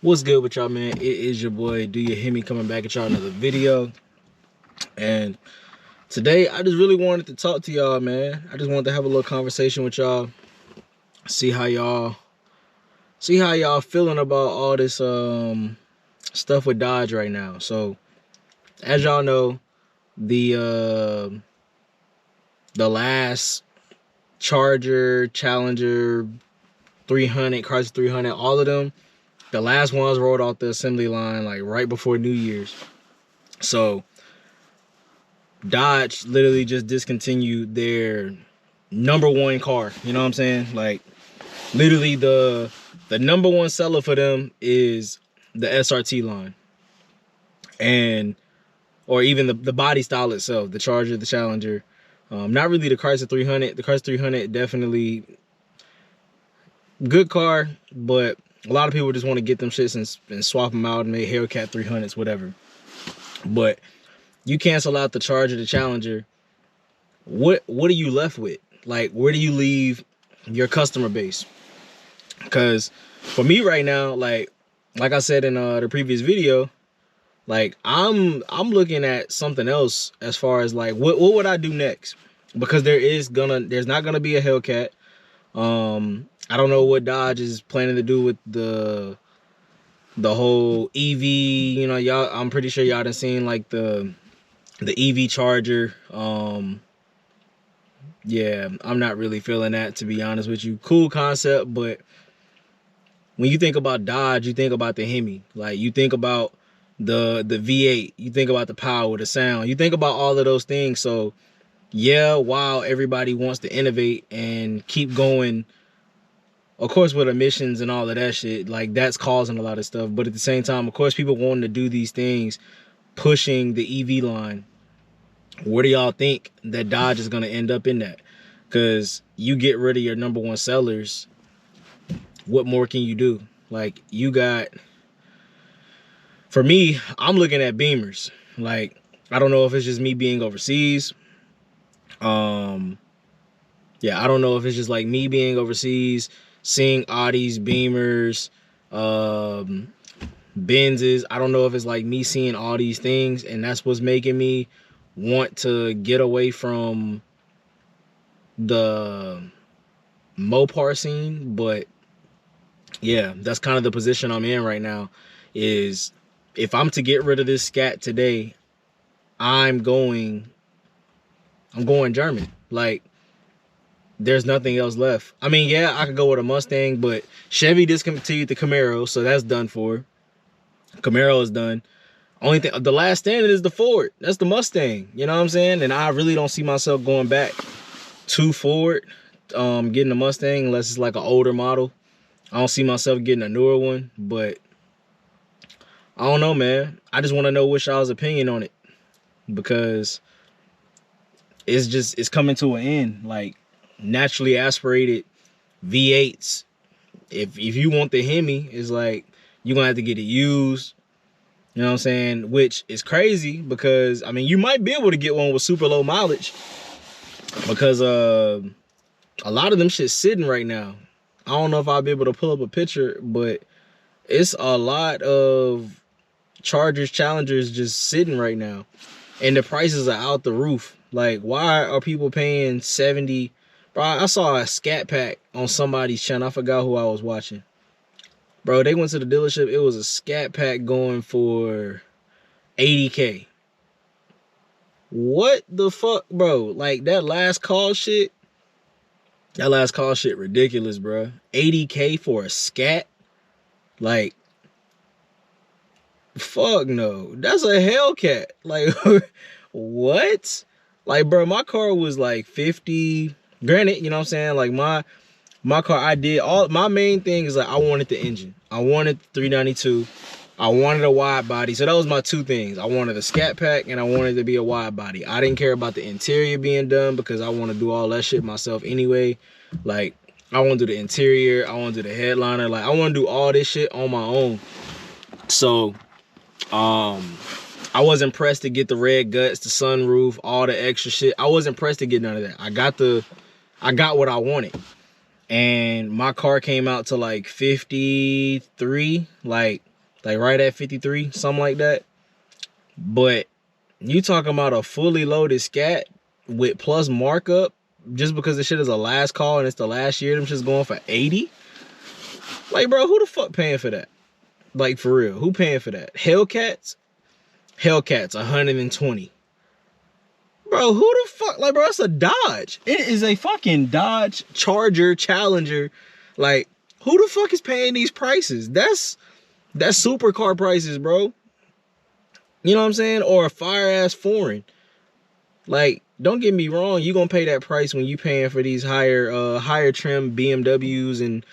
What's good with y'all, man? It is your boy Do You Hear Me coming back at y'all another video. And today I just really wanted to talk to y'all, man. I just wanted to have a little conversation with y'all. See how y'all feeling about all this stuff with Dodge right now. So as y'all know, the last Charger, Challenger, 300, Chrysler 300, all of them, the last ones rolled off the assembly line like right before New Year's. So Dodge literally just discontinued their #1 car. You know what I'm saying? Like literally the #1 seller for them is the SRT line, and or even the body style itself, the Charger, the Challenger. Not really the Chrysler 300. The Chrysler 300 definitely good car, but a lot of people just want to get them shits and swap them out and make Hellcat 300s, whatever. But you cancel out the Charger, the Challenger, what are you left with? Like, where do you leave your customer base? Because for me right now, like I said in the previous video, like I'm looking at something else as far as like what would I do next? Because there's not gonna be a Hellcat. I don't know what Dodge is planning to do with the whole EV. You know, y'all, I'm pretty sure y'all done seen like the EV Charger. Yeah, I'm not really feeling that, to be honest with you. Cool concept, but when you think about Dodge, you think about the Hemi. Like, you think about the V8, you think about the power, the sound, you think about all of those things. So yeah, while everybody wants to innovate and keep going, of course, with emissions and all of that shit, like that's causing a lot of stuff. But at the same time, of course, people wanting to do these things, pushing the EV line. Where do y'all think that Dodge is going to end up in that? Because you get rid of your #1 sellers, what more can you do? Like, you got, for me, I'm looking at Beamers. Like, I don't know if it's just me being overseas. Yeah, I don't know if it's just like me being overseas, seeing Audis, Beamers, Benzes. I don't know if it's like me seeing all these things and that's what's making me want to get away from the Mopar scene. But yeah, that's kind of the position I'm in right now. Is if I'm to get rid of this scat today, I'm going German. Like, there's nothing else left. I mean, yeah, I could go with a Mustang, but Chevy discontinued the Camaro, so that's done for. Camaro is done. Only thing, the last standing is the Ford. That's the Mustang. You know what I'm saying? And I really don't see myself going back to Ford, getting a Mustang unless it's like an older model. I don't see myself getting a newer one, but I don't know, man. I just want to know what y'all's opinion on it, because it's coming to an end. Like, naturally aspirated V8s. If you want the Hemi, it's like you're gonna have to get it used. You know what I'm saying? Which is crazy, because I mean, you might be able to get one with super low mileage, because a lot of them shit's sitting right now. I don't know if I'll be able to pull up a picture, but it's a lot of Chargers, Challengers just sitting right now, and the prices are out the roof. Like, why are people paying 70? Bro, I saw a Scat Pack on somebody's channel. I forgot who I was watching. Bro, they went to the dealership. It was a Scat Pack going for 80K. What the fuck, bro? Like, that last call shit ridiculous, bro. 80K for a Scat? Like, fuck no. That's a Hellcat. Like, what? Like, bro, my car was like 50. Granted, you know what I'm saying? Like, my car, I did all, my main thing is like, I wanted the engine. I wanted 392. I wanted a wide body. So that was my two things. I wanted a Scat Pack and I wanted to be a wide body. I didn't care about the interior being done, because I want to do all that shit myself anyway. Like, I want to do the interior. I want to do the headliner. Like, I want to do all this shit on my own. So, I wasn't pressed to get the red guts, the sunroof, all the extra shit. I wasn't pressed to get none of that. I got what I wanted. And my car came out to like 53. Like, like right at 53, something like that. But you talking about a fully loaded scat with plus markup just because the shit is a last call and it's the last year, them shit's going for 80? Like, bro, who the fuck paying for that? Like, for real, who paying for that? Hellcats? Hellcats, 120. Bro, who the fuck? Like, bro, it's a Dodge. It is a fucking Dodge Charger Challenger. Like, who the fuck is paying these prices? That's supercar prices, bro. You know what I'm saying? Or a fire ass foreign. Like, don't get me wrong, you gonna pay that price when you paying for these higher trim BMWs and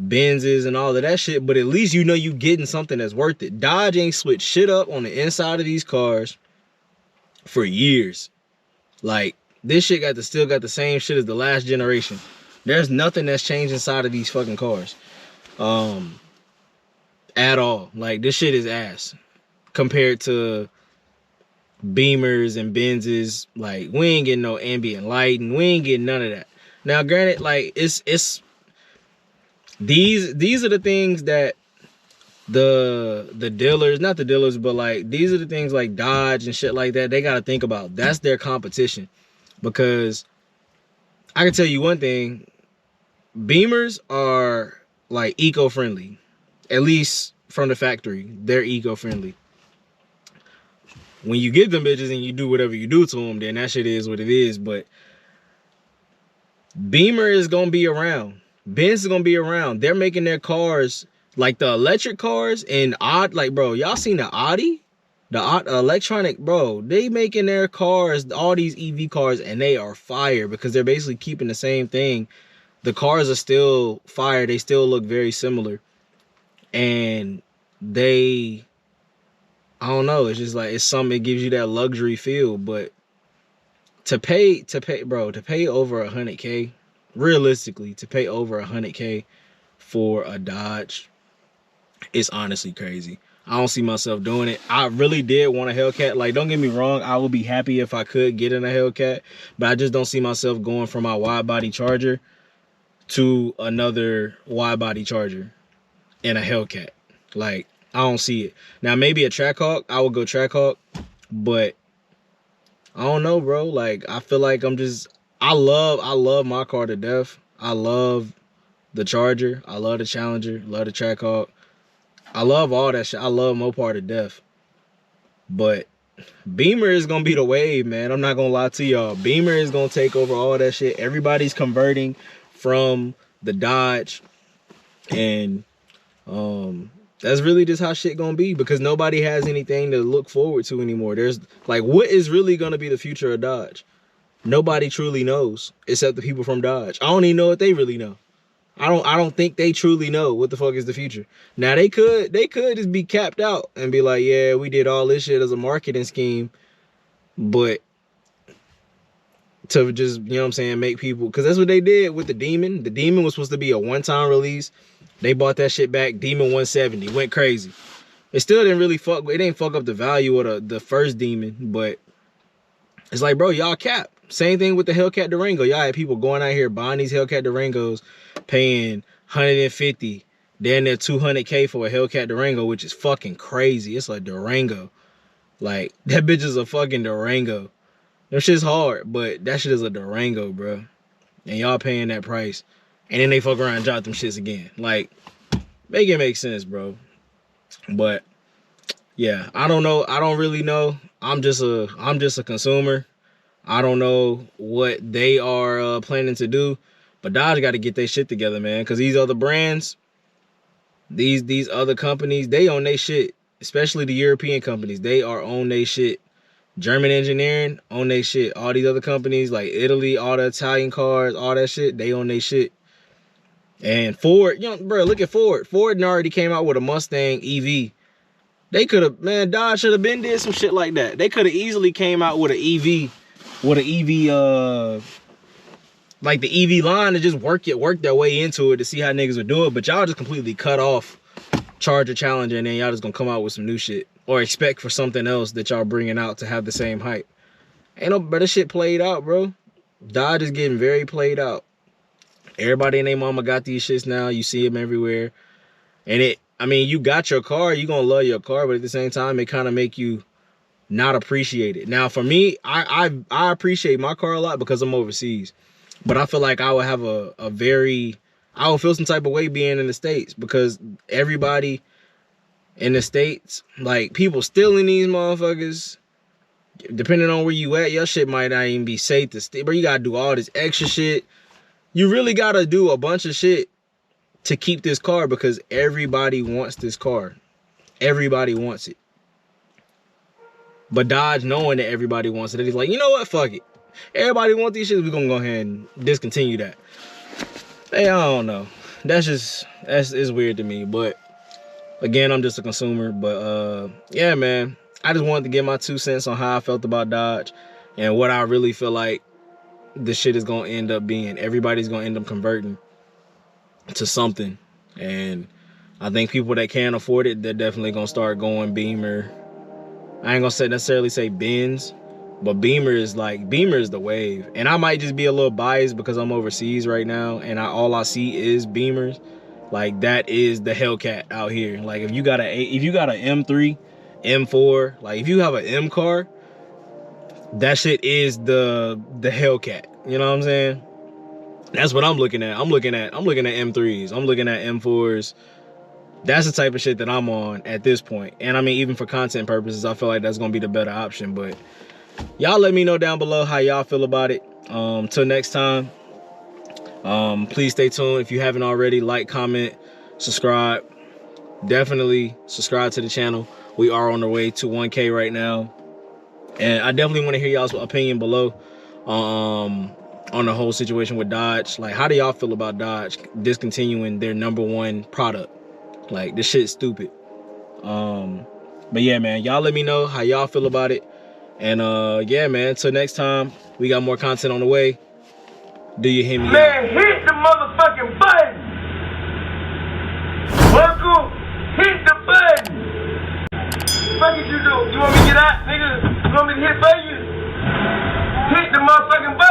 Benzes and all of that shit, but at least you know you getting something that's worth it. Dodge ain't switched shit up on the inside of these cars for years. Like, this shit still got the same shit as the last generation. There's nothing that's changed inside of these fucking cars. At all. Like, this shit is ass. Compared to Beamers and Benzes. Like, we ain't getting no ambient lighting. We ain't getting none of that. Now, granted, like, it's these are the things that the dealers, not the dealers, but like these are the things like Dodge and shit like that, they got to think about. That's their competition. Because I can tell you one thing, Beamers are like eco-friendly. At least from the factory, they're eco-friendly. When you get them bitches and you do whatever you do to them, then that shit is what it is. But Beamer is gonna be around. Benz is gonna be around. They're making their cars like the electric cars and like, bro, y'all seen the Audi? The electronic, bro, they making their cars, all these EV cars, and they are fire because they're basically keeping the same thing. The cars are still fire. They still look very similar. And I don't know, it's just like, it's something, it gives you that luxury feel. But to pay over 100K, realistically, to pay over 100K for a Dodge, it's honestly crazy. I don't see myself doing it. I really did want a Hellcat. Like, don't get me wrong, I would be happy if I could get in a Hellcat, but I just don't see myself going from my wide body Charger to another wide body Charger in a Hellcat. Like, I don't see it. Now, maybe a Trackhawk, I would go Trackhawk, but I don't know, bro. Like, I feel like I love my car to death. I love the Charger. I love the Challenger. Love the Trackhawk. I love all that shit. I love Mopar to death. But Beamer is going to be the wave, man. I'm not going to lie to y'all. Beamer is going to take over all that shit. Everybody's converting from the Dodge. And that's really just how shit going to be, because nobody has anything to look forward to anymore. There's like, what is really going to be the future of Dodge? Nobody truly knows except the people from Dodge. I don't even know what they really know. I don't think they truly know what the fuck is the future. Now, they could just be capped out and be like, yeah, we did all this shit as a marketing scheme, but to just, you know what I'm saying, make people, because that's what they did with the Demon. The Demon was supposed to be a one-time release. They bought that shit back. Demon 170 went crazy. It still didn't really fuck up the value of the first Demon, but it's like, bro, y'all cap. Same thing with the Hellcat Durango. Y'all had people going out here buying these Hellcat Durangos, paying 150, then they're 200K for a Hellcat Durango, which is fucking crazy. It's like Durango. Like, that bitch is a fucking Durango. That shit's hard, but that shit is a Durango, bro. And y'all paying that price. And then they fuck around and drop them shits again. Like, make it make sense, bro. But yeah, I don't know. I don't really know. I'm just a consumer. I don't know what they are planning to do, but Dodge got to get their shit together, man. Because these other brands, these other companies, they own their shit. Especially the European companies, they are on their shit. German engineering, own their shit. All these other companies like Italy, all the Italian cars, all that shit, they own their shit. And Ford, you know, bro, look at Ford. Ford already came out with a Mustang EV. They could have, man, Dodge should have been did some shit like that. They could have easily came out with an EV. With an EV, like the EV line, to just work their way into it to see how niggas would do it. But y'all just completely cut off Charger, Challenger, and then y'all just gonna come out with some new shit or expect for something else that y'all bringing out to have the same hype. Ain't no better shit played out, bro. Dodge is getting very played out. Everybody and their mama got these shits now. You see them everywhere, and I mean, you got your car, you gonna love your car, but at the same time, it kind of make you not appreciate it. Now, for me, I appreciate my car a lot because I'm overseas, but I feel like I would have I would feel some type of way being in the States because everybody in the States, like people stealing these motherfuckers. Depending on where you at, your shit might not even be safe to steal, but you gotta do all this extra shit. You really gotta do a bunch of shit to keep this car because everybody wants this car. Everybody wants it. But Dodge, knowing that everybody wants it, he's like, you know what? Fuck it. Everybody want these shits. We're gonna go ahead and discontinue that. Hey, I don't know. That's weird to me. But again, I'm just a consumer. But yeah, man. I just wanted to get my 2 cents on how I felt about Dodge and what I really feel like the shit is gonna end up being. Everybody's gonna end up converting to something. And I think people that can't afford it, they're definitely gonna start going Beamer. I ain't gonna necessarily say Benz, but Beamer is the wave. And I might just be a little biased because I'm overseas right now and all I see is Beamers. Like that is the Hellcat out here. Like if you got a M3, M4, like if you have an M car, that shit is the Hellcat. You know what I'm saying? That's what I'm looking at. I'm looking at M3s. I'm looking at M4s. That's the type of shit that I'm on at this point. And I mean, even for content purposes, I feel like that's gonna be the better option. But y'all let me know down below how y'all feel about it. Till next time, please stay tuned. If you haven't already, like, comment, subscribe. Definitely subscribe to the channel. We are on the way to 1K right now. And I definitely want to hear y'all's opinion below on the whole situation with Dodge. Like, how do y'all feel about Dodge discontinuing their #1 product? Like, this shit's stupid. But yeah, man, y'all let me know how y'all feel about it. And yeah, man, till next time, we got more content on the way. Do you hear me? Man, hit the motherfucking button. Uncle, hit the button. Fuck it you do? You want me to get out, nigga? You want me to hit for you? Hit the motherfucking button.